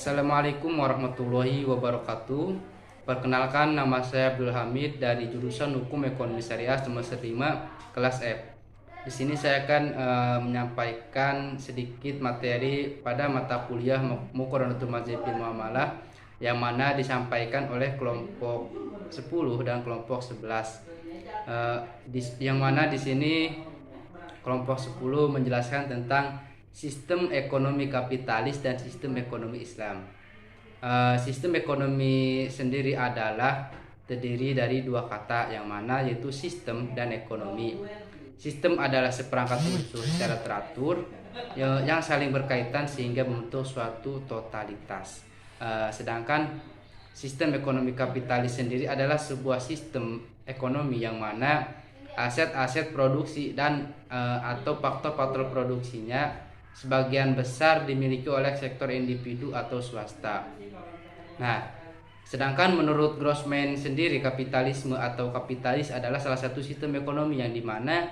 Assalamualaikum warahmatullahi wabarakatuh. Perkenalkan, nama saya Abdul Hamid dari jurusan Hukum Ekonomi Syariah semester 5 kelas F. Di sini saya akan menyampaikan sedikit materi pada mata kuliah Muqarranatul Madzhab bil Muamalah yang mana disampaikan oleh kelompok 10 dan kelompok 11. Yang mana di sini kelompok 10 menjelaskan tentang sistem ekonomi kapitalis dan sistem ekonomi Islam. Sistem ekonomi sendiri adalah terdiri dari dua kata yang mana yaitu sistem dan ekonomi. Sistem adalah seperangkat unsur secara teratur yang saling berkaitan sehingga membentuk suatu totalitas. Sedangkan sistem ekonomi kapitalis sendiri adalah sebuah sistem ekonomi yang mana aset-aset produksi dan atau faktor-faktor produksinya sebagian besar dimiliki oleh sektor individu atau swasta. Nah, sedangkan menurut Grossman sendiri kapitalisme atau kapitalis adalah salah satu sistem ekonomi yang dimana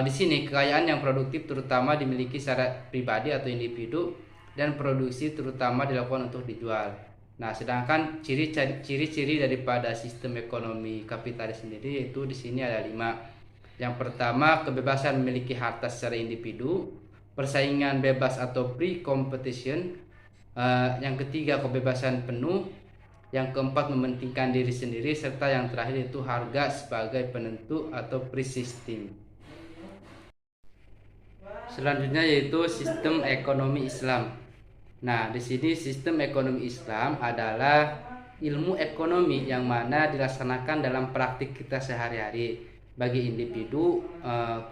di sini kekayaan yang produktif terutama dimiliki secara pribadi atau individu dan produksi terutama dilakukan untuk dijual. Nah, sedangkan ciri-ciri daripada sistem ekonomi kapitalis sendiri yaitu di sini ada 5. Yang pertama, kebebasan memiliki harta secara individu, persaingan bebas atau free competition. Yang ketiga, kebebasan penuh. Yang keempat, mementingkan diri sendiri, serta yang terakhir itu harga sebagai penentu atau price system. Selanjutnya yaitu sistem ekonomi Islam. Nah, di sini sistem ekonomi Islam adalah ilmu ekonomi yang mana dilaksanakan dalam praktik kita sehari-hari bagi individu,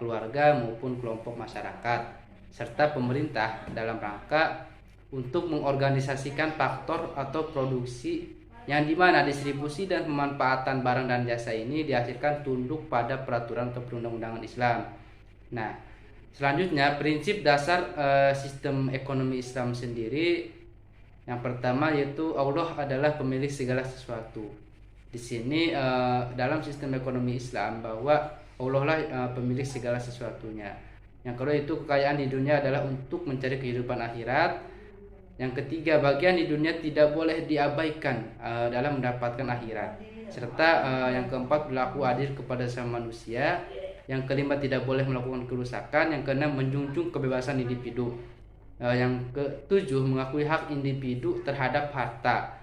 keluarga maupun kelompok masyarakat serta pemerintah dalam rangka untuk mengorganisasikan faktor atau produksi yang dimana distribusi dan pemanfaatan barang dan jasa ini dihasilkan tunduk pada peraturan atau perundang-undangan Islam. Nah, selanjutnya prinsip dasar sistem ekonomi Islam sendiri yang pertama yaitu Allah adalah pemilik segala sesuatu. Di sini dalam sistem ekonomi Islam bahwa Allah lah pemilik segala sesuatunya. Yang kedua itu kekayaan di dunia adalah untuk mencari kehidupan akhirat. Yang ketiga, bagian di dunia tidak boleh diabaikan dalam mendapatkan akhirat. Serta yang keempat, berlaku adil kepada sesama manusia. Yang kelima, tidak boleh melakukan kerusakan. Yang keenam, menjunjung kebebasan individu. Yang ketujuh, mengakui hak individu terhadap harta.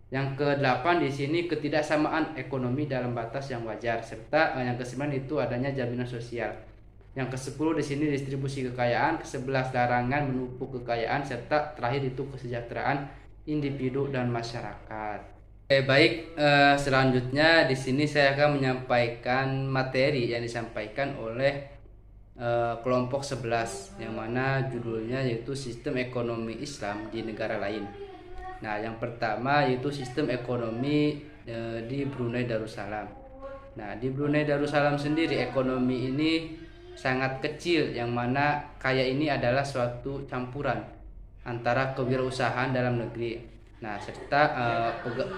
Yang kedelapan di sini ketidaksamaan ekonomi dalam batas yang wajar. Serta yang kesembilan itu adanya jaminan sosial. Yang ke-10 di sini distribusi kekayaan, ke-11 larangan menumpuk kekayaan, serta terakhir itu kesejahteraan individu dan masyarakat. Baik, selanjutnya di sini saya akan menyampaikan materi yang disampaikan oleh kelompok 11 yang mana judulnya yaitu sistem ekonomi Islam di negara lain. Nah, yang pertama yaitu sistem ekonomi di Brunei Darussalam. Nah, di Brunei Darussalam sendiri ekonomi ini sangat kecil yang mana kaya ini adalah suatu campuran antara kewirausahaan dalam negeri. Nah, serta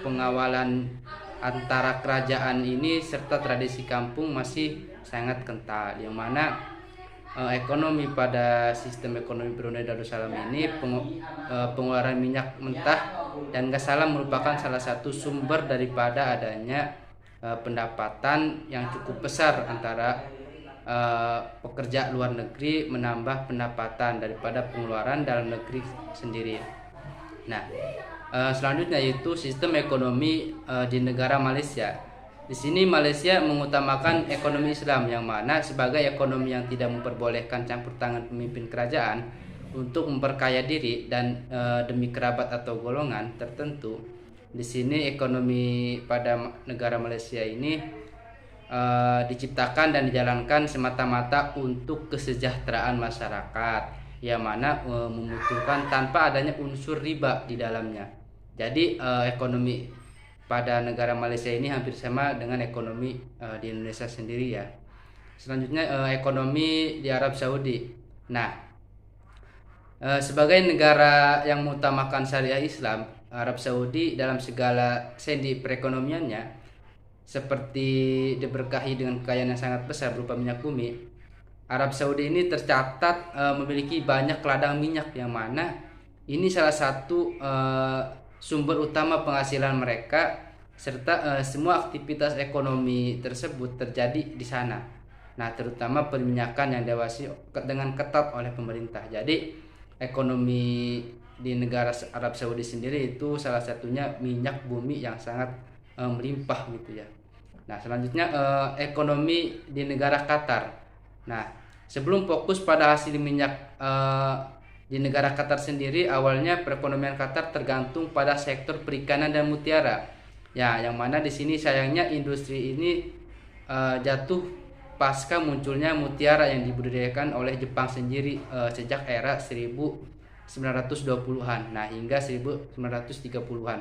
pengawalan antara kerajaan ini serta tradisi kampung masih sangat kental yang mana ekonomi pada sistem ekonomi Brunei Darussalam ini pengeluaran minyak mentah dan gas alam merupakan salah satu sumber daripada adanya pendapatan yang cukup besar antara pekerja luar negeri menambah pendapatan daripada pengeluaran dalam negeri sendiri. Nah, selanjutnya yaitu sistem ekonomi di negara Malaysia. Di sini Malaysia mengutamakan ekonomi Islam yang mana sebagai ekonomi yang tidak memperbolehkan campur tangan pemimpin kerajaan untuk memperkaya diri dan demi kerabat atau golongan tertentu. Di sini ekonomi pada negara Malaysia ini diciptakan dan dijalankan semata-mata untuk kesejahteraan masyarakat yang mana membutuhkan tanpa adanya unsur riba di dalamnya. Jadi ekonomi pada negara Malaysia ini hampir sama dengan ekonomi di Indonesia sendiri ya. Selanjutnya ekonomi di Arab Saudi. Nah, sebagai negara yang mengutamakan syariah Islam, Arab Saudi dalam segala sendi perekonomiannya seperti diberkahi dengan kekayaan yang sangat besar berupa minyak bumi. Arab Saudi ini tercatat memiliki banyak ladang minyak yang mana Ini salah satu sumber utama penghasilan mereka, serta semua aktivitas ekonomi tersebut terjadi di sana. Nah, terutama perminyakan yang diawasi dengan ketat oleh pemerintah. Jadi ekonomi di negara Arab Saudi sendiri itu salah satunya minyak bumi yang sangat melimpah gitu ya. Nah, selanjutnya ekonomi di negara Qatar. Nah, sebelum fokus pada hasil minyak di negara Qatar sendiri, awalnya perekonomian Qatar tergantung pada sektor perikanan dan mutiara. Ya, yang mana di sini sayangnya industri ini jatuh pasca munculnya mutiara yang dibudidayakan oleh Jepang sendiri sejak era 1920-an, nah hingga 1930-an.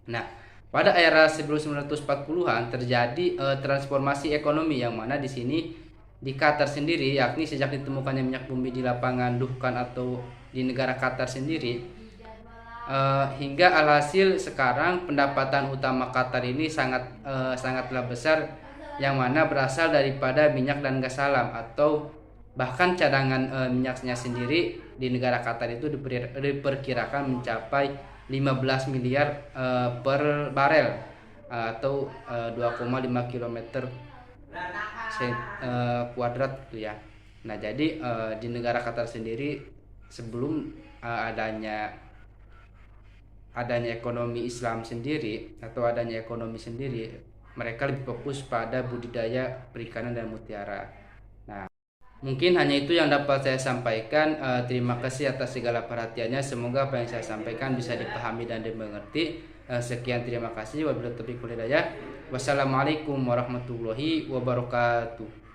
Nah, pada era 1940-an terjadi transformasi ekonomi, yang mana di sini di Qatar sendiri, yakni sejak ditemukannya minyak bumi di lapangan Dukhan atau di negara Qatar sendiri, hingga alhasil sekarang pendapatan utama Qatar ini sangatlah besar, yang mana berasal daripada minyak dan gas alam, atau bahkan cadangan minyaknya sendiri di negara Qatar itu diperkirakan mencapai 15 miliar per barel, atau 2,5 kilometer kuadrat gitu ya. Nah, jadi di negara Qatar sendiri sebelum adanya ekonomi Islam sendiri atau adanya ekonomi sendiri, mereka lebih fokus pada budidaya perikanan dan mutiara. Nah, mungkin hanya itu yang dapat saya sampaikan. Terima kasih atas segala perhatiannya. Semoga apa yang saya sampaikan bisa dipahami dan dimengerti. Sekian, terima kasih. Wabillahi taufiq wal hidayah. Wassalamualaikum warahmatullahi wabarakatuh.